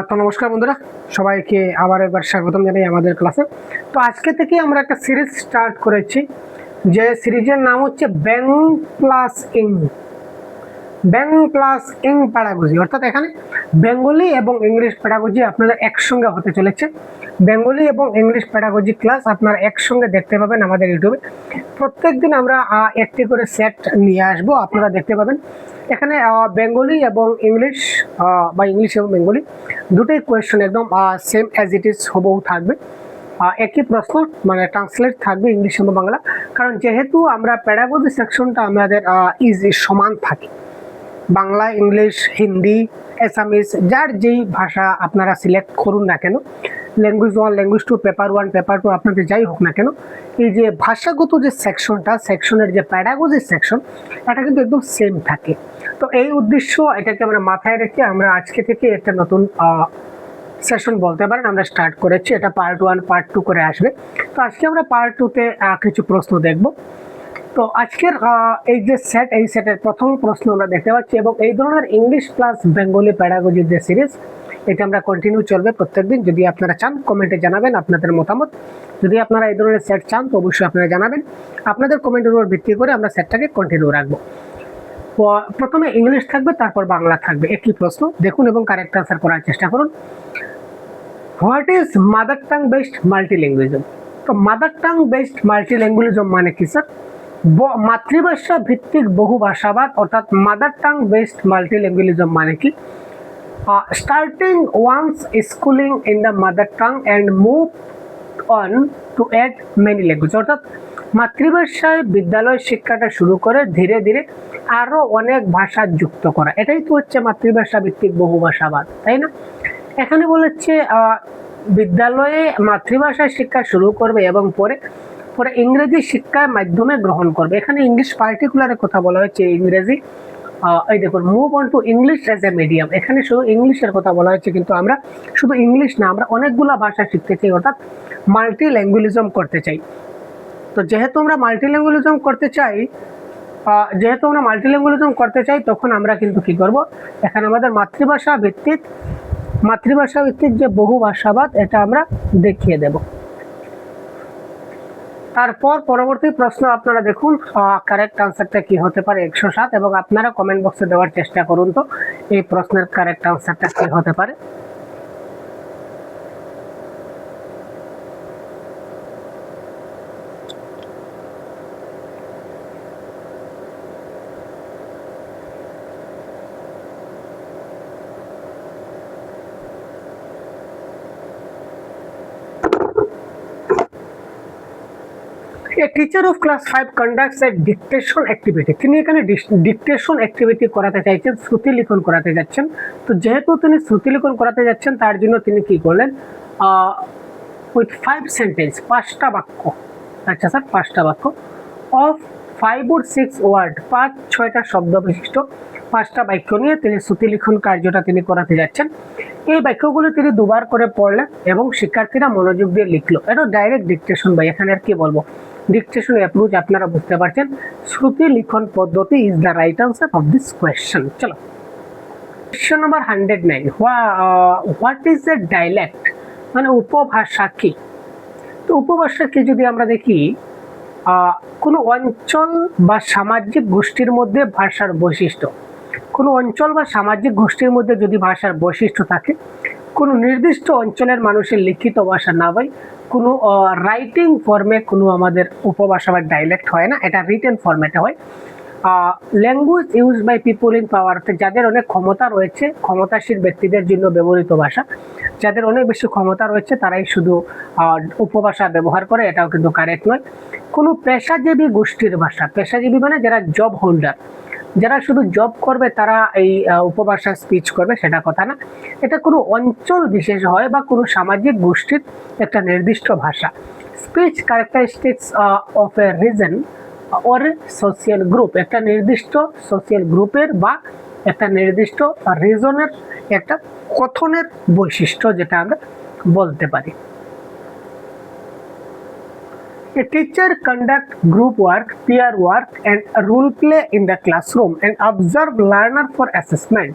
তো নমস্কার বন্ধুরা, সবাইকে আবার একবার স্বাগতম জানাই আমাদের ক্লাসে। তো আজকে থেকে আমরা একটা সিরিজ স্টার্ট করেছি, যে সিরিজের নাম হচ্ছে ব্যাং প্লাস ইং। ব্যাং প্লাস ইং প্যাডাগজি, অর্থাৎ এখানে বেঙ্গলি এবং ইংলিশ প্যাডাগজি আপনারা একসঙ্গে হতে চলেছে। বেঙ্গলি এবং ইংলিশ প্যাডাগজি ক্লাস আপনারা একসঙ্গে দেখতে পাবেন আমাদের ইউটিউবে। প্রত্যেকদিন আমরা একটি করে সেট নিয়ে আসবো, আপনারা দেখতে পাবেন। এখানে বেঙ্গলি এবং ইংলিশ বা ইংলিশ এবং বেঙ্গলি দুটোই কোয়েশ্চেন একদম সেম অ্যাজ ইট ইজ হুবহু থাকবে। একই প্রশ্ন, মানে ট্রান্সলেট থাকবে ইংলিশ এবং বাংলা, কারণ যেহেতু আমরা প্যাডাগজি সেকশনটা আমাদের ইজি সমান থাকে। বাংলা, ইংলিশ, হিন্দি, অ্যাসামিস, যার যেই ভাষা আপনারা সিলেক্ট করুন না কেন, ল্যাঙ্গুয়েজ 1, ল্যাঙ্গুয়েজ 2, পেপার 1, পেপার 2 আপনাদের যাই হোক না কেন, এই যে ভাষাগত যে সেকশনের যে প্যাডাগজি সেকশন, এটা কিন্তু একদম সেম থাকে। তো এই উদ্দেশ্য এটাকে আমরা মাথায় রেখে আমরা আজকে থেকে একটা নতুন সেশন বলতে পারেন আমরা স্টার্ট করেছি। এটা পার্ট 1, পার্ট 2 করে আসবে। তো আজকে আমরা পার্ট 2-তে কিছু প্রশ্ন দেখব। তো আজকের এই যে সেট, এই সেটের প্রথম প্রশ্ন আমরা দেখতে পাচ্ছি, এবং এই ধরনের ইংলিশ প্লাস বেঙ্গলি প্যাডাগজির যে সিরিজ, এটা আমরা কন্টিনিউ চলবে প্রত্যেকদিন। যদি আপনারা চান কমেন্টে জানাবেন আপনাদের মতামত। যদি আপনারা এই ধরনের সেট চান তো অবশ্যই আপনারা জানাবেন। আপনাদের কমেন্টের উপর ভিত্তি করে আমরা সেটটাকে কন্টিনিউ রাখবো। প্রথমে ইংলিশ থাকবে, তারপর বাংলা থাকবে। একই প্রশ্ন দেখুন এবং কারেক্ট আনসার করার চেষ্টা করুন। What is mother tongue based multilingualism? তো মাদার টাং বেসড মাল্টিল্যাঙ্গুয়েজম মানে কি স্যার? মাতৃভাষা ভিত্তিক বহু ভাষাবাদ, অর্থাৎ মাদার টাং বেসড মাল্টিল্যাঙ্গুয়েজম মানে কি? Starting one's schooling in the mother tongue and move on to add many language, অর্থাৎ মাতৃভাষায় বিদ্যালয় শিক্ষাটা শুরু করে ধীরে ধীরে আরো অনেক ভাষা যুক্ত করা, এটাই তো হচ্ছে মাতৃভাষা ভিত্তিক বহু ভাষাবাদ, তাই না? এখানে বলেছে বিদ্যালয়ে মাতৃভাষায় শিক্ষা শুরু করবে এবং পরে পরে ইংরেজি শিক্ষার মাধ্যমে গ্রহণ করবে। এখানে ইংলিশ পার্টিকুলারের কথা বলা হয়েছে, ইংরেজি। এই দেখুন, move on to English as a medium, এখানে শুধু ইংলিশের কথা বলা হয়েছে, কিন্তু আমরা শুধু ইংলিশ না, আমরা অনেকগুলো ভাষা শিখতে চাই, অর্থাৎ মাল্টি ল্যাঙ্গুয়েজম করতে চাই। তো যেহেতু আমরা মাল্টি ল্যাঙ্গুয়েজম করতে চাই, তখন আমরা কিন্তু কি করব, এখানে আমাদের মাতৃভাষা ভিত্তিক যে বহু ভাষাবাদ, এটা আমরা দেখিয়ে দেব। তারপর পরবর্তী প্রশ্ন আপনারা দেখুন, কারেক্ট আনসারটা কি হতে পারে 107, এবং আপনারা কমেন্ট বক্সে দেওয়ার চেষ্টা করুন তো এই প্রশ্নের কারেক্ট আনসারটা কি হতে পারে। A teacher of class 5 conducts a dictation activity. তিনি এখানে ডিকটেশন অ্যাক্টিভিটি করাতে চাইছেন, শ্রুতি লিখন করাতে যাচ্ছেন। তো যেহেতু তিনি শ্রুতি লিখন করাতে যাচ্ছেন, তার জন্য তিনি কি করলেন, উইথ 5 সেন্টেন্স, 5টা বাক্য, আচ্ছা স্যার 5টা বাক্য, অফ 5 or 6 ওয়ার্ড, 5-6টা শব্দ বিশিষ্ট 5টা বাক্য নিয়ে তিনি শ্রুতি লিখন কার্যটা তিনি করাতে যাচ্ছেন। এই বাক্যগুলো তিনি দুবার করে পড়লেন এবং শিক্ষার্থীরা মনোযোগ দিয়ে লিখলো। এটা ডাইরেক্ট ডিকটেশন ভাই, এখানে আর কি বলবো, ডিকটেশন অ্যাপ্রোচ আপনারা বুঝতে পারছেন। শ্রুতি লিখন পদ্ধতি is the right answer of this question. চলো question number 109, what is a dialect, মানে উপভাষা কি? তো উপভাষা কি যদি আমরা দেখি, কোনো অঞ্চল বা সামাজিক গোষ্ঠীর মধ্যে ভাষার বৈশিষ্ট্য, কোনো অঞ্চল বা সামাজিক গোষ্ঠীর মধ্যে যদি ভাষার বৈশিষ্ট্য থাকে, কোনো নির্দিষ্ট অঞ্চলের মানুষের লিখিত ভাষা না হয়, কোনো রাইটিং ফর্মে কোনো আমাদের উপভাষা বা ডাইলেক্ট হয় না, এটা রিটেন ফর্মেটে হয়। Language use by people in power, যাদের অনেক ক্ষমতা রয়েছে, ক্ষমতাশীল ব্যক্তিদের জন্য ব্যবহৃত ভাষা, যাদের অনেক বেশি ক্ষমতা রয়েছে তারাই শুধু উপভাষা ব্যবহার করে, এটাও কিন্তু কারেক্ট নয়। কোনো পেশাজীবী গোষ্ঠীর ভাষা, পেশাজীবী মানে যারা জব হোল্ডার, যারা শুধু জব করবে তারা এই উপভাষা স্পিচ করবে, সেটা কথা না। এটা কোনো অঞ্চল বিশেষ হয় বা কোনো সামাজিক গোষ্ঠীর একটা নির্দিষ্ট ভাষা। Speech characteristics of a reason or social group, একটা নির্দিষ্ট সোশিয়াল গ্রুপের বা একটা নির্দিষ্ট রিজনের একটা কথনের বৈশিষ্ট্য, যেটা আমরা বলতে পারি। A teacher conduct group work, peer work and role play in the classroom and observe learner for assessment.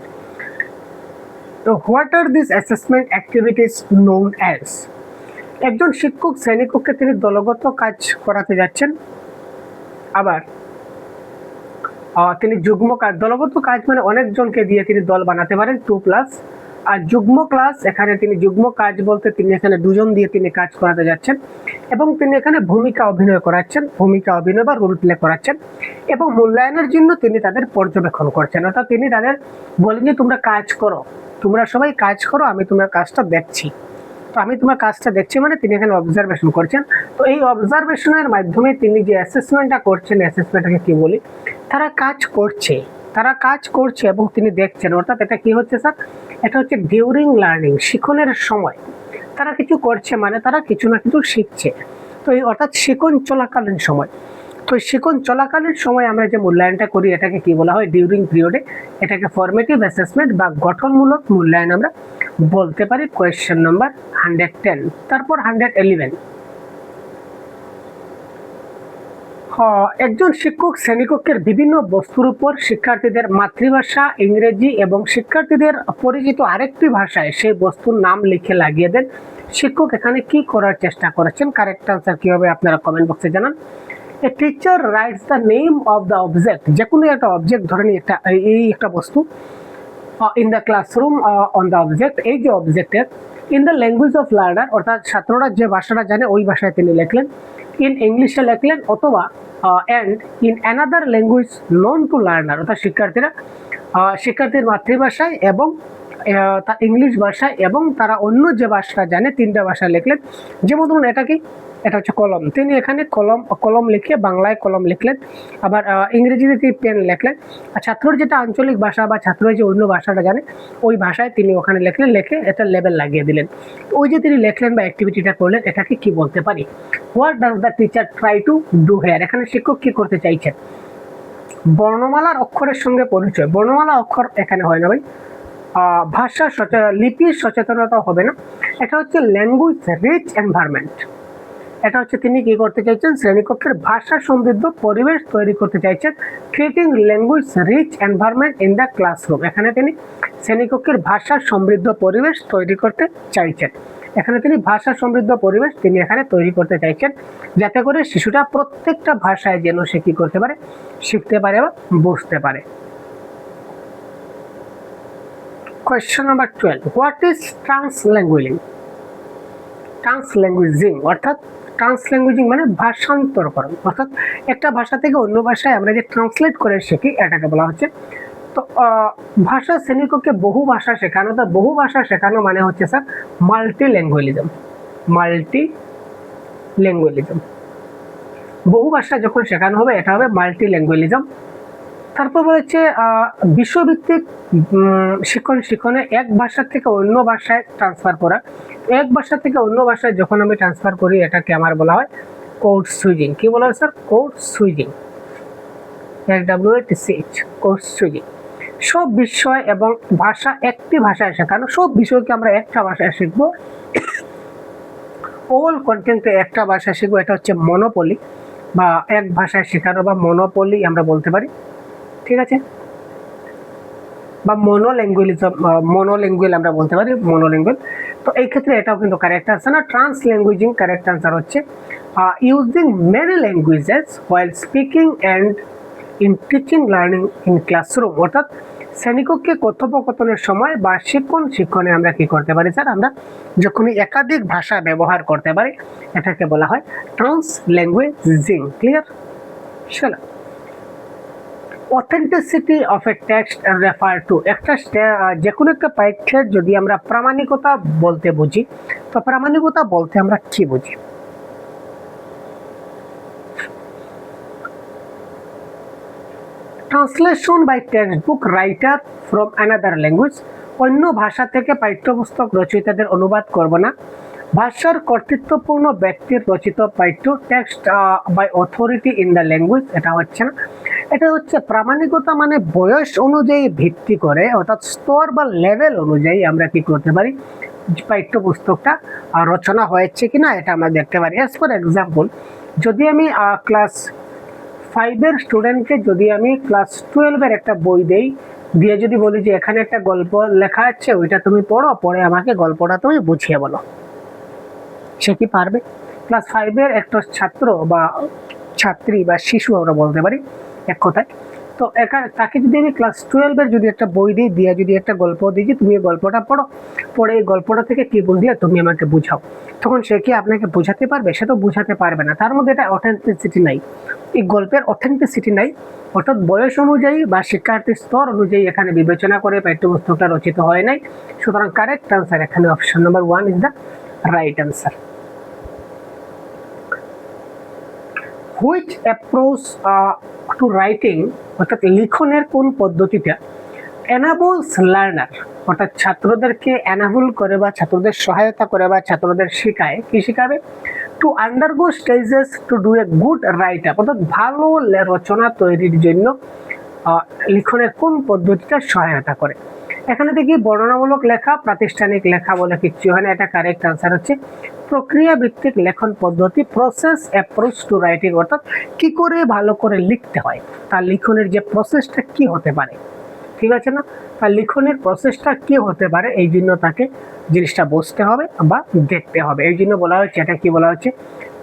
তো what are this assessment activities known as? একজন শিক্ষক শ্রেণীকক্ষে তিনি দলগত কাজ করাতে যাচ্ছেন, আবার তিনি যুগ্ম কাজ, দলগত কাজ মানে অনেকজনকে দিয়ে তিনি দল বানাতে পারেন 2+, আর যুগ্ম ক্লাস এখানে তিনি যুগ্ম কাজ বলতে তিনি এখানে দুজন দিয়ে তিনি কাজ করাতে যাচ্ছেন এবং তিনি এখানে ভূমিকা অভিনয় করাচ্ছেন, ভূমিকা অভিনয় বা রোল প্লে করাচ্ছেন এবং মূল্যায়নের জন্য তিনি তাদের পর্যবেক্ষণ করছেন, অর্থাৎ তিনি তাদের বলেন যে তোমরা কাজ করো, তোমরা সবাই কাজ করো, আমি তোমার কাজটা দেখছি। তো আমি তোমার কাজটা দেখছি মানে তিনি এখানে অবজারভেশন করছেন। তো এই অবজারভেশনের মাধ্যমে তিনি যে অ্যাসেসমেন্টটা করছেন, অ্যাসেসমেন্টটাকে কি বলি, তারা কাজ করছে, তারা কাজ করছে এবং তিনি দেখছেন, অর্থাৎ এটা কি হচ্ছে স্যার, এটা হচ্ছে ডিউরিং লার্নিং, শিখনের সময় তারা কিছু করছে মানে তারা কিছু না কিছু শিখছে। তো এই অর্থাৎ শিখন চলাকালীন সময়, তো শিখন চলাকালীন সময় আমরা যে মূল্যায়নটা করি এটাকে কি বলা হয়, ডিউরিং পিরিয়ডে এটাকে ফরমেটিভ অ্যাসেসমেন্ট বা গঠনমূলক মূল্যায়ন আমরা বলতে পারি। কোয়েশ্চেন নাম্বার 110, তারপর 111। একজন শিক্ষক শ্রেণীকক্ষের বিভিন্ন বস্তুর উপর শিক্ষার্থীদের মাতৃভাষা ইংরেজি এবং শিক্ষার্থীদের পরিচিত আরেকটি ভাষায় সেই বস্তুর নাম লিখে লাগিয়ে দেন। শিক্ষক এখানে কি করার চেষ্টা করেছেন? কারেক্ট আনসার কি হবে আপনারা কমেন্ট বক্সে জানান। A teacher rights the name of the object, যে কোনো একটা অবজেক্ট ধরে নিই, একটা বস্তু, in the classroom on the object, এই যে অবজেক্টের, in the language of learner, অর্থাৎ ছাত্ররা যে ভাষাটা জানে ওই ভাষায় তিনি লিখলেন, ইন ইংলিশে লিখলেন, অথবা and in another language known to learner, অর্থাৎ শিক্ষার্থীর মাতৃভাষায় এবং তার ইংলিশ ভাষায় এবং তারা অন্য যে ভাষা জানে তিনটা ভাষা লিখলেন। যেমন ধরুন এটা কি, এটা হচ্ছে কলম, তিনি এখানে কলম লিখে বাংলায় কলম লিখলেন, আবার ইংরেজিতে তিনি পেন লিখলেন, আর ছাত্রর যেটা আঞ্চলিক ভাষা বা ছাত্র যে অন্য ভাষাটা জানে ওই ভাষায় তিনি ওখানে লিখলেন, লিখে এটা লেবেল লাগিয়ে দিলেন। ওই যে তিনি লিখলেন বা অ্যাক্টিভিটিটা করলেন এটাকে কি বলতে পারি? What does the teacher try to do here? এখানে শিক্ষক কি করতে চাইছেন? বর্ণমালার অক্ষরের সঙ্গে পরিচয়, বর্ণমালা অক্ষর এখানে হয় না ভাই, ভাষা লিপির সচেতনতা হবে না, এটা হচ্ছে ল্যাঙ্গুয়েজ রিচ এনভায়রনমেন্ট, এটা হচ্ছে তিনি কি করতে চাইছেন, শ্রেণীকক্ষের ভাষা সমৃদ্ধ পরিবেশ তৈরি করতে চাইছেন, creating language rich environment in the classroom, এখানে তিনি শ্রেণীকক্ষের ভাষা সমৃদ্ধ পরিবেশ তৈরি করতে চাইছেন, এখানে তিনি ভাষা সমৃদ্ধ পরিবেশ তিনি এখানে তৈরি করতে চাইছেন, যাতে করে শিশুটা প্রত্যেকটা ভাষায় যেন সে কি করতে পারে, শিখতে পারে বা বুঝতে পারে। Question number 12, what is translanguaging? Translanguaging অর্থাৎ ট্রান্সল্যাঙ্গুয়েজিং মানে ভাষান্তরকরণ, অর্থাৎ একটা ভাষা থেকে অন্য ভাষায় আমরা যে ট্রান্সলেট করে শিখি এটাকে বলা হচ্ছে। তো ভাষা শ্রেণীকক্ষে বহু ভাষা শেখানো, তো বহু ভাষা শেখানো মানে হচ্ছে স্যার মাল্টিল্যাঙ্গুয়ালিজম, মাল্টিল্যাঙ্গুয়ালিজম, বহু ভাষা যখন শেখানো হবে এটা হবে মাল্টিল্যাঙ্গুয়ালিজম। তারপর হচ্ছে বিশ্বভিত্তিক শিক্ষণে এক ভাষা থেকে অন্য ভাষায় ট্রান্সফার করা, এক ভাষা থেকে অন্য ভাষায় যখন আমি ট্রান্সফার করি এটাকে আমার বলা হয় কোড সুইচিং। কি বলা হয় sir? Code switching, SWITCH, code switching. সব বিষয় এবং ভাষা একটি ভাষায় শেখানো, সব বিষয়কে আমরা একটা ভাষায় শিখবো, অল কন্টেন্টে একটা ভাষায় শিখবো, এটা হচ্ছে মনোপলি বা এক ভাষায় শেখানো বা মনোপলি আমরা বলতে পারি, ঠিক আছে, বা মনোল্যাঙ্গুয়েল আমরা বলতে পারি, মনোল্যাঙ্গুয়েল। তো এই ক্ষেত্রে এটাও কিন্তু কারেক্ট আনসার না, ট্রান্সল্যাঙ্গুয়েজিং কারেক্ট আনসার হচ্ছে using many languages while speaking and in teaching learning in classroom, অর্থাৎ শ্রেণীকক্ষে কথোপকথনের সময় বা শিক্ষণে আমরা কি করতে পারি স্যার, আমরা যখনই একাধিক ভাষা ব্যবহার করতে পারি এটাকে বলা হয় ট্রান্সল্যাঙ্গুয়েজিং। ক্লিয়ার? চলো, authenticity of A text refer to, একটা যে কোনো একটা পাঠ্যের যদি আমরা প্রামাণিকতা বলতে বুঝি, তো প্রামাণিকতা বলতে আমরা কি বুঝি? Translation by textbook writer from another language, অন্য ভাষা থেকে পাঠ্যপুস্তক রচয়িতাদের অনুবাদ করব না, ভাষার কর্তৃত্বপূর্ণ ব্যক্তির রচিত পাঠ্য, text by authority in the language, এটা হচ্ছে না। এটা হচ্ছে প্রামাণিকতা মানে বয়স অনুযায়ী ভিত্তি করে, অর্থাৎ স্তর বা লেভেল অনুযায়ী আমরা কি করতে পারি, পাঠ্যপুস্তকটা রচনা হয়েছে কিনা এটা আমরা দেখতে পারি। অ্যাজ ফর এক্সাম্পল, যদি আমি ক্লাস 5-এর স্টুডেন্টকে যদি আমি ক্লাস 12-এর একটা বই দেই, দিয়ে যদি বলি যে এখানে একটা গল্প লেখা আছে, ওইটা তুমি পড়ো, পড়ে আমাকে গল্পটা তুমি বুঝিয়ে বলো, সে কি পারবে? ক্লাস 5-এর একটা ছাত্র বা ছাত্রী বা শিশু আমরা বলতে পারি এক কথায়। তো এখানে তাকে যদি আমি ক্লাস 12-এর যদি একটা বই দিই, দিয়ে যদি একটা গল্প দিই যে তুমি এই গল্পটা পড়ো, পড়ে এই গল্পটা থেকে কি বুঝলে তুমি আমাকে বুঝাও, তখন সে কি আপনাকে বোঝাতে পারবে? সে তো বোঝাতে পারবে না। তার মধ্যে এটা অথেন্টিসিটি নাই, এই গল্পের অথেন্টিসিটি নাই। অর্থাৎ বয়স অনুযায়ী বা শিক্ষার্থীর স্তর অনুযায়ী এখানে বিবেচনা করে পাঠ্যপুস্তকটা রচিত হয় নাই। সুতরাং কারেক্ট আনসার এখানে option number 1 is the right answer. Which approach to writing, অর্থাৎ লিখনের কোন পদ্ধতিটা এনাবলস লার্নার, অর্থাৎ ছাত্রদেরকে এনাবল করে বা ছাত্রদের সহায়তা করে বা ছাত্রদের শেখায়, কি শেখাবে? To undergo stages to do a good write up, অর্থাৎ ভালো রচনা তৈরির জন্য লিখনের কোন পদ্ধতিটা সহায়তা করে? এখানে দেখি বর্ণনামূলক লেখা, প্রাতিষ্ঠানিক লেখা বলে কিচ্ছু হয় না। এটা কারেক্ট আনসার হচ্ছে প্রক্রিয়া ভিত্তিক লেখন পদ্ধতি, প্রসেস অ্যাপ্রোচ টু রাইটিং, অর্থাৎ কি করে ভালো করে লিখতে হয়, তার লিখনের যে প্রসেসটা কি হতে পারে, ঠিক আছে না? তার লিখনের প্রসেসটা কি হতে পারে, এই জন্য তাকে জিনিসটা বুঝতে হবে বা দেখতে হবে। এই জন্য বলা হচ্ছে, এটা কি বলা হচ্ছে,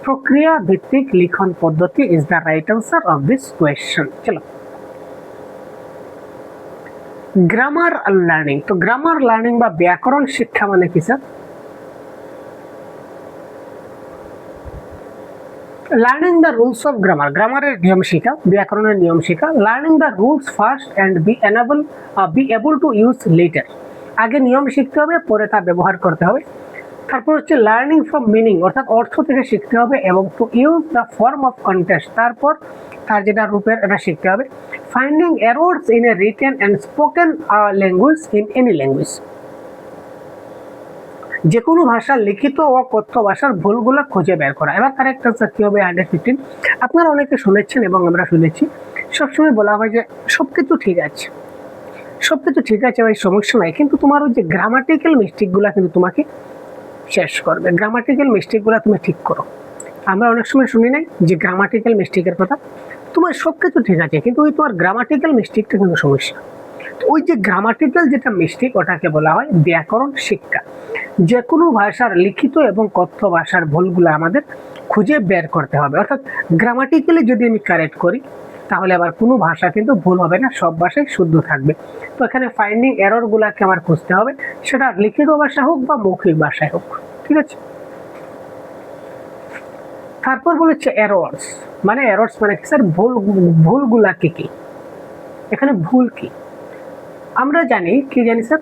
প্রক্রিয়া ভিত্তিক লিখন পদ্ধতি is the right answer of this question. চলো, গ্রামার লার্নিং। তো গ্রামার লার্নিং বা ব্যাকরণ শিক্ষা মানে কি sir? Learning the rules of grammar, গ্রামারের নিয়ম শেখা, ব্যাকরণের নিয়ম শেখা। Learning the rules first and be able to use later, আগে নিয়ম শিখতে হবে, পরে তা ব্যবহার করতে হবে। তারপর হচ্ছে লার্নিং ফ্রম মিনিং, অর্থাৎ অর্থ থেকে শিখতে হবে, এবং to use the form of context, তারপর তার যেটা রূপের এটা শিখতে হবে। Finding errors in a written and spoken language in any language, যে কোনো ভাষার লিখিত ও কথ্য ভাষার ভুলগুলো খুঁজে বের করা। এবার কারেক্ট আনসার কি হবে? 115। আপনারা অনেকে শুনেছেন এবং আমরা শুনেছি, সবসময় বলা হয় যে সবকিছু ঠিক আছে, সবকিছু ঠিক আছে ভাই, সমস্যা নাই, কিন্তু তোমার ওই যে গ্রামাটিক্যাল মিস্টেকগুলো কিন্তু তোমাকে শেষ করবে। গ্রামাটিক্যাল মিস্টেকগুলো তুমি ঠিক করো। আমরা অনেক সময় শুনি নাই যে গ্রামাটিক্যাল মিস্টেকের কথা, তোমার সবকিছু ঠিক আছে কিন্তু ওই তোমার গ্রামাটিক্যাল মিস্টেকটা কিন্তু সমস্যা। ওই যে গ্রামাটিক্যাল যেটা মিস্টেক, ওটাকে বলা হয় ব্যাকরণ শিক্ষা। যে কোনো ভাষার লিখিত এবং কথ্য ভাষার ভুলগুলো আমাদের খুঁজে বের করতে হবে। অর্থাৎ গ্রামাটিক্যালি যদি আমি কারেক্ট করি, তাহলে আবার কোনো ভাষা কিন্তু ভুল হবে না, সব ভাষায় শুদ্ধ থাকবে। তো এখানে ফাইন্ডিং এরর গুলাকে আমার খুঁজতে হবে, সেটা লিখিত ভাষা হোক বা মৌখিক ভাষায় হোক, ঠিক আছে? তারপর বলেছে এরর্স, মানে এরর্স মানে কি স্যার? ভুলগুলা কি কি? এখানে ভুল কি আমরা জানি, কি জানি sir?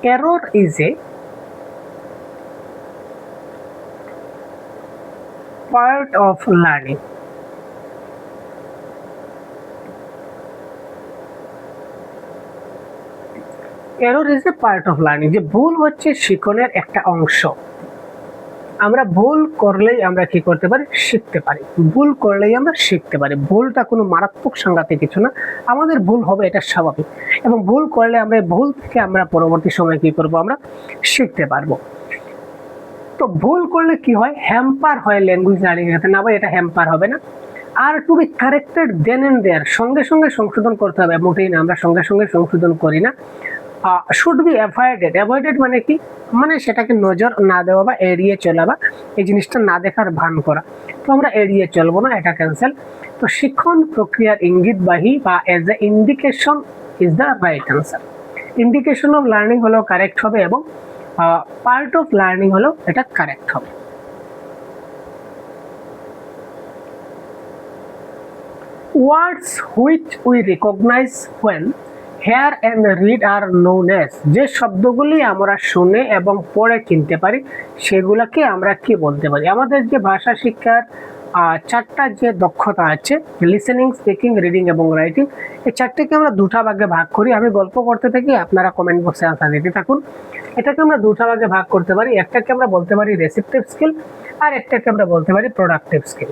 error is a part of learning. Error is a part of learning, যে ভুল হচ্ছে শিখনের একটা অংশ। আমরা ভুল করলেই আমরা কি করতে পারি? শিখতে পারি। ভুল করলেই আমরা শিখতে পারি। ভুলটা কোনো মারাত্মক সাংঘাতিক কিছু না, আমাদের ভুল হবে, এটা স্বাভাবিক। এবং ভুল করলে আমরা ভুল থেকে আমরা পরবর্তী সময় কি করব? আমরা শিখতে পারবো। তো ভুল করলে কি হয়? হ্যাম্পার হয় ল্যাঙ্গুয়েজ লার্নিং এর ক্ষেত্রে। না ভাই, এটা হ্যাম্পার হবে না। আর to be corrected then and there, সঙ্গে সঙ্গে সংশোধন করতে হবে। মোটেই না, আমরা সঙ্গে সঙ্গে সংশোধন করি না। Should be avoided. অ্যাভয়েডেড মানে কি? মানে সেটাকে নজর না দেওয়া বা এড়িয়ে চলা, বা এই জিনিসটা না দেখার ভান করা। তো আমরা এড়িয়ে চলবো না, এটা ক্যান্সেল। তো শিক্ষণ প্রক্রিয়ার ইঙ্গিতবাহী বা as a indication is the right answer. Indication of learning হলো কারেক্ট হবে, এবং পার্ট অফ লার্নিং হলো এটা কারেক্ট হবে। Words which we recognise when hear and read are known as, যে শব্দগুলি আমরা শুনে এবং পড়ে চিনতে পারি সেগুলোকে আমরা কি বলতে পারি? আমাদের যে ভাষা শিক্ষার চারটা যে দক্ষতা আছে, লিসেনিং, স্পিকিং, রিডিং এবং রাইটিং, এই চারটাকে আমরা দুটা ভাগে ভাগ করি। আমি গল্প করতে থাকি, আপনারা কমেন্ট বক্সে আনসার দিতে থাকুন। এটাকে আমরা দুটা ভাগে ভাগ করতে পারি। একটাকে আমরা বলতে পারি রেসিপটিভ স্কিল, আর একটাকে আমরা বলতে পারি প্রোডাক্টিভ স্কিল।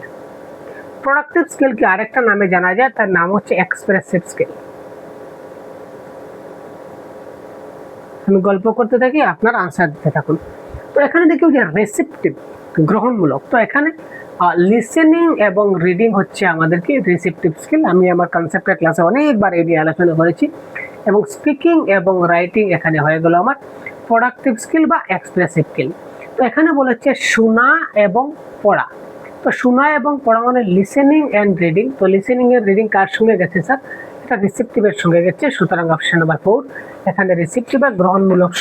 প্রোডাক্টিভ স্কিলকে আরেকটা নামে জানা যায়, তার নাম হচ্ছে এক্সপ্রেসিভ স্কিল। আমি গল্প করতে থাকি, আপনার আনসার দিতে থাকুন। তো এখানে দেখি যে রেসিপটিভ, গ্রহণমূলক। তো এখানে লিসেনিং এবং রিডিং হচ্ছে আমাদেরকে রিসেপটিভ স্কিল। আমি আমার কনসেপ্টের ক্লাসে অনেকবার এই নিয়ে আলোচনা করেছি। এবং স্পিকিং এবং রাইটিং এখানে হয়ে গেল আমার প্রোডাক্টিভ স্কিল বা এক্সপ্রেসিভ স্কিল। তো এখানে বলেছে শোনা এবং পড়া। তো শোনা এবং পড়া মানে লিসেনিং অ্যান্ড রিডিং। তো লিসেনিং এর রিডিং কার সঙ্গে গেছে স্যার? এটা রিসেপটিভের সঙ্গে গেছে। সুতরাং অপশন নাম্বার 4 এখানে রিসেপটিভ বা গ্রহণমূলক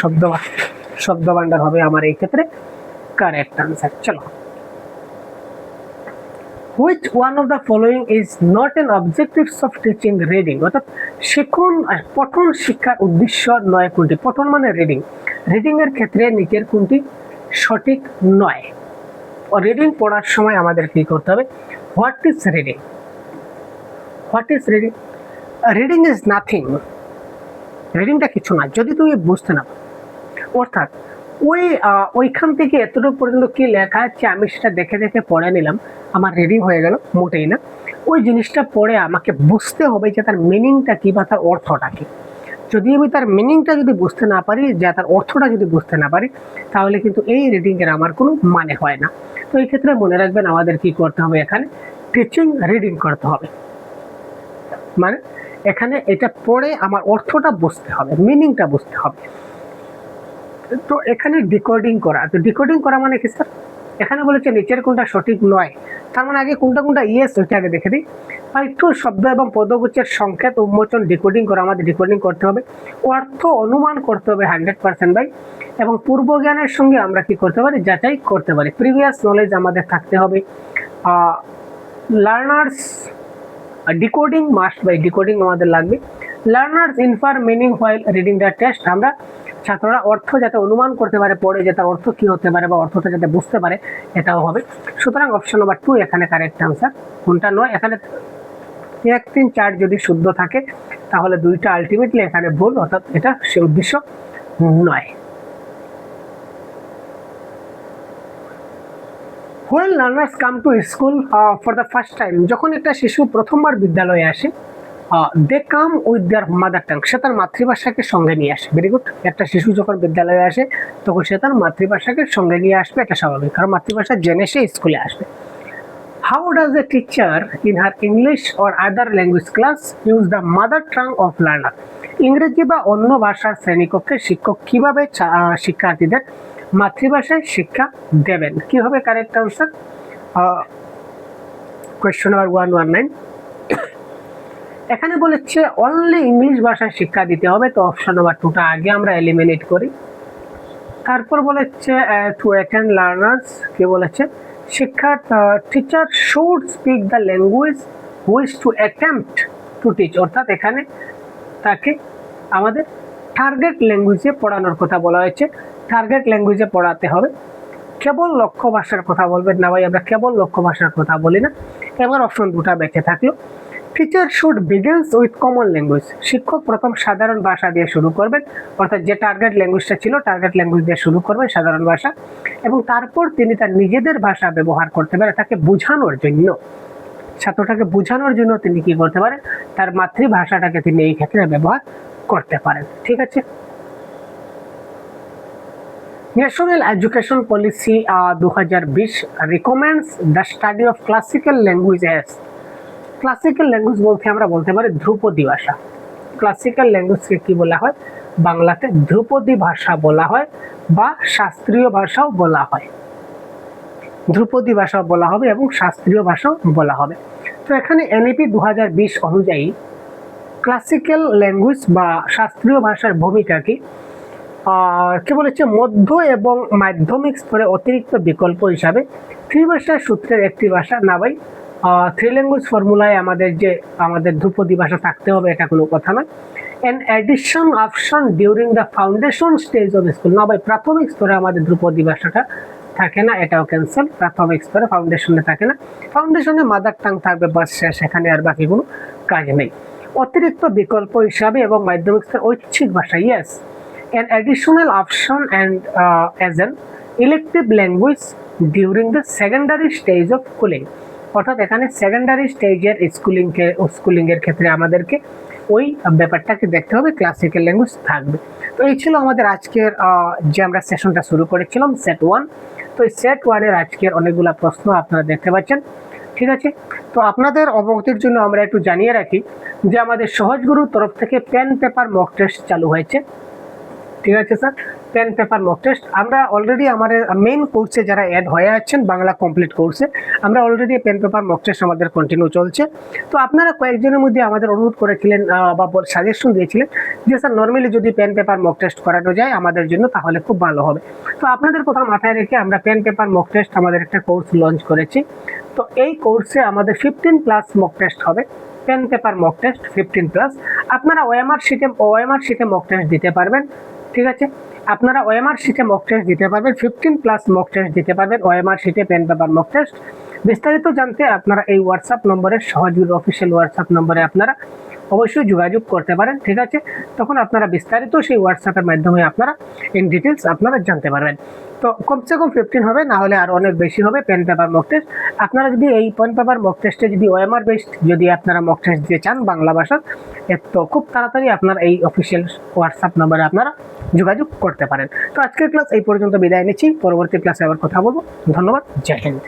শব্দভাণ্ডার হবে আমার এই ক্ষেত্রে কারেক্ট আনসার। চলো, which one of the following is not an objectives of teaching reading? অর্থাৎ পঠন শিক্ষার উদ্দেশ্য নয় কোনটি? পঠন মানে রিডিং। রিডিং এর ক্ষেত্রে নিচের কোনটি সঠিক নয়? রিডিং পড়ার সময় আমাদের কি করতে হবে? What is reading? What is reading? Reading is nothing. রিডিংটা কিছু না যদি তুমি বুঝতে না পারো। অর্থাৎ ওইখান থেকে এতটুকু পর্যন্ত কি লেখা আছে আমি সেটা দেখে দেখে পড়ে নিলাম, আমার রিডিং হয়ে গেল, মোটেই না। ওই জিনিসটা পড়ে আমাকে বুঝতে হবে যে তার মিনিংটা কি বা তার অর্থটা কি। যদি আমি তার মিনিংটা যদি বুঝতে না পারি, যে তার অর্থটা যদি বুঝতে না পারি, তাহলে কিন্তু এই রিডিংয়ের আমার কোনো মানে হয় না। তো এই ক্ষেত্রে মনে রাখবেন আমাদের কি করতে হবে, এখানে টিচিং রিডিং করতে হবে। মানে এখানে এটা পড়ে আমার অর্থটা বুঝতে হবে, মিনিংটা বুঝতে হবে। তো এখানে ডিকোডিং করা। তো ডিকোডিং করা মানে কি স্যার? এখানে বলেছে নিচের কোনটা সঠিক নয়, তার মানে আগে কোনটা কোনটা ইয়েস ওইটা আগে দেখে দিই। একটু শব্দ এবং পদগুচ্ছের সংকেত উন্মোচন ডিকোডিং করা, আমাদের ডিকোডিং করতে হবে। অর্থ অনুমান করতে হবে 100% বাই, এবং পূর্বজ্ঞানের সঙ্গে আমরা কি করতে পারি? যাচাই করতে পারি। প্রিভিয়াস নলেজ আমাদের থাকতে হবে। Learners decoding must by, decoding আমাদের লাগবে। Learners infer meaning while reading the text, আমরা ছাত্ররা অর্থ যাতে অনুমান করতে পারে পড়ে, যে তার অর্থ কি হতে পারে বা অর্থটা যাতে বুঝতে পারে, এটাও হবে। সুতরাং অপশন নাম্বার 2 এখানে কারেক্ট আনসার। কোনটা নয়? এখানে 1, 3, 4 যদি শুদ্ধ থাকে তাহলে দুইটা আলটিমেটলি এখানে ভুল, অর্থাৎ এটা সে উদ্দেশ্য নয়। When learners come to school for the first time, যখন একটা শিশু প্রথমবার বিদ্যালয়ে আসে, they come with their mother tongue, সে তার মাতৃভাষাকে সঙ্গে নিয়ে আসে। Very good. একটা শিশু যখন বিদ্যালয়ে আসে তখন সে তার মাতৃভাষাকে সঙ্গে নিয়ে আসবে, এটা স্বাভাবিক, কারণ মাতৃভাষা জেনে সে স্কুলে আসবে। How does a teacher in her English or other language class use the mother tongue of learner? ইংরেজি বা অন্য ভাষার শ্রেণীকক্ষে শিক্ষক কিভাবে শিক্ষার্থীদের মাতৃভাষায় শিক্ষা দেবেন? কি হবে কারেক্ট আনসার? Question number 119। এখানে বলেছে অনলি ইংলিশ ভাষায় শিক্ষা দিতে হবে, তো অপশন নাম্বার 2টা আগে আমরা এলিমিনেট করি। তারপর বলেছে টু অ্যাটেন্ড লার্নার্স, কি বলেছে? Teacher should speak the language which to attempt to teach, অর্থাৎ এখানে তাকে আমাদের টার্গেট ল্যাঙ্গুয়েজে পড়ানোর কথা বলা হয়েছে। টার্গেট ল্যাঙ্গুয়েজে পড়াতে হবে। কেবল লক্ষ্য ভাষার কথা বলবেন না ভাই, আমরা কেবল লক্ষ্য ভাষার কথা বলি না। এবার অপশন 2টা বেঁচে থাকলো। Teacher should begins with common language, শিক্ষক প্রথম সাধারণ ভাষা দিয়ে শুরু করবেন, অর্থাৎ যে টার্গেট ল্যাঙ্গুয়েজটা ছিল টার্গেট ল্যাঙ্গুয়েজ দিয়ে শুরু করবেন, সাধারণ ভাষা, এবং তারপর তিনি তার নিজেদের ভাষা ব্যবহার করতে পারেন তাকে বোঝানোর জন্য, ছাত্রটাকে বোঝানোর জন্য তিনি কি করতে পারেন? তার মাতৃভাষাটাকে তিনি এই ক্ষেত্রে ব্যবহার করতে পারেন। ঠিক আছে। National education policy 2020 recommends the study of classical language as, classical language বলতে আমরা বলতে পারি ধ্রুপদী ভাষা। ক্লাসিক্যাল ল্যাঙ্গুয়েজকে কি বলা হয়? বাংলাতে ধ্রুপদী ভাষা বলা হয় বা শাস্ত্রীয় ভাষাও বলা হয়। ধ্রুপদী ভাষাও বলা হবে এবং শাস্ত্রীয় ভাষাও বলা হবে। তো এখানে এনইপি 2020 অনুযায়ী ক্লাসিক্যাল ল্যাঙ্গুয়েজ বা শাস্ত্রীয় ভাষার ভূমিকা কি? কি বলেছে? মধ্য এবং মাধ্যমিক স্তরে অতিরিক্ত বিকল্প হিসাবে ত্রিভাষার সূত্রের একটি ভাষা না ভাই, 3 ল্যাঙ্গুয়েজ ফর্মুলায় আমাদের ধ্রুপদী ভাষা থাকতে হবে, এটা কোনো কথা নয়। an addition option during the foundation stage of school, না ভাই প্রাথমিক স্তরে আমাদের ধ্রুপদী ভাষাটা থাকে না, এটাও ক্যান্সেল। প্রাথমিক স্তরে ফাউন্ডেশনে থাকে না, ফাউন্ডেশনে মাদার টাং থাকবে, বাস শেষ, এখানে আর বাকি কোনো কাজ নেই। অতিরিক্ত বিকল্প হিসাবে এবং মাধ্যমিক স্তরে ঐচ্ছিক ভাষা, yes, an additional option and as an elective language during the secondary stage of schooling, অর্থাৎ এখানে সেকেন্ডারি স্টেজের স্কুলিং এর ক্ষেত্রে আমাদেরকে ওই ব্যাপারটাকে দেখতে হবে, ক্লাসিক্যাল ল্যাঙ্গুয়েজ থাকবে। তো এই ছিল আমাদের আজকের যে আমরা সেশনটা শুরু করেছিলাম সেট 1। তো এই সেট 1-এর আজকের অনেকগুলো প্রশ্ন আপনারা দেখতে পাচ্ছেন, ঠিক আছে। তো আপনাদের অবগতির জন্য আমরা একটু জানিয়ে রাখি যে আমাদের সহজগুরুর তরফ থেকে পেন পেপার মক টেস্ট চালু হয়েছে, ঠিক আছে sir. Pen paper mock test আমরা অলরেডি আমাদের মেইন কোর্সে যারা অ্যাড হয়ে আছেন বাংলা কমপ্লিট কোর্সে, আমরা already pen paper mock test আমাদের কন্টিনিউ চলছে। তো আপনারা কয়েকজনের মধ্যে আমাদের অনুরোধ করেছিলেন বা সাজেশন দিয়েছিলেন যে স্যার নর্মালি যদি পেন পেপার মক টেস্ট করানো যায় আমাদের জন্য তাহলে খুব ভালো হবে। তো আপনাদের কথা মাথায় রেখে আমরা পেন পেপার মক টেস্ট আমাদের একটা কোর্স লঞ্চ করেছি। তো এই কোর্সে আমাদের 15+ মক টেস্ট হবে, পেন পেপার মক টেস্ট 15+। আপনারা ওএমআর শিটে মক টেস্ট দিতে পারবেন, ঠিক আছে। আপনারা ওএমআর শিটে মক টেস্ট দিতে পারবেন, 15+ মক টেস্ট দিতে পারবেন ওএমআর শিটে পেন পেপার মক টেস্ট। বিস্তারিত জানতে আপনারা এই হোয়াটসঅ্যাপ নম্বরে, সহজগুরু অফিসিয়াল হোয়াটসঅ্যাপ নম্বরে আপনারা অবশ্যই যোগাযোগ করতে পারেন, ঠিক আছে। তখন আপনারা বিস্তারিত সেই হোয়াটসঅ্যাপের মাধ্যমে আপনারা ইন ডিটেলস আপনারা জানতে পারবেন। তো কমসে কম 15 হবে, না হলে আর অনেক বেশি হবে পেন পেপার মক টেস্ট। আপনারা যদি এই পেন পেপার মক টেস্টে যদি ওএমআর বেসড যদি আপনারা মক টেস্ট দিতে চান বাংলা ভাষার, তো খুব তাড়াতাড়ি আপনারা এই অফিসিয়াল হোয়াটসঅ্যাপ নম্বরে আপনারা যোগাযোগ করতে পারেন। তো আজকের ক্লাস এই পর্যন্ত বিদায় নিচ্ছি, পরবর্তী ক্লাসে আবার কথা বলবো। ধন্যবাদ, জয় হিন্দ।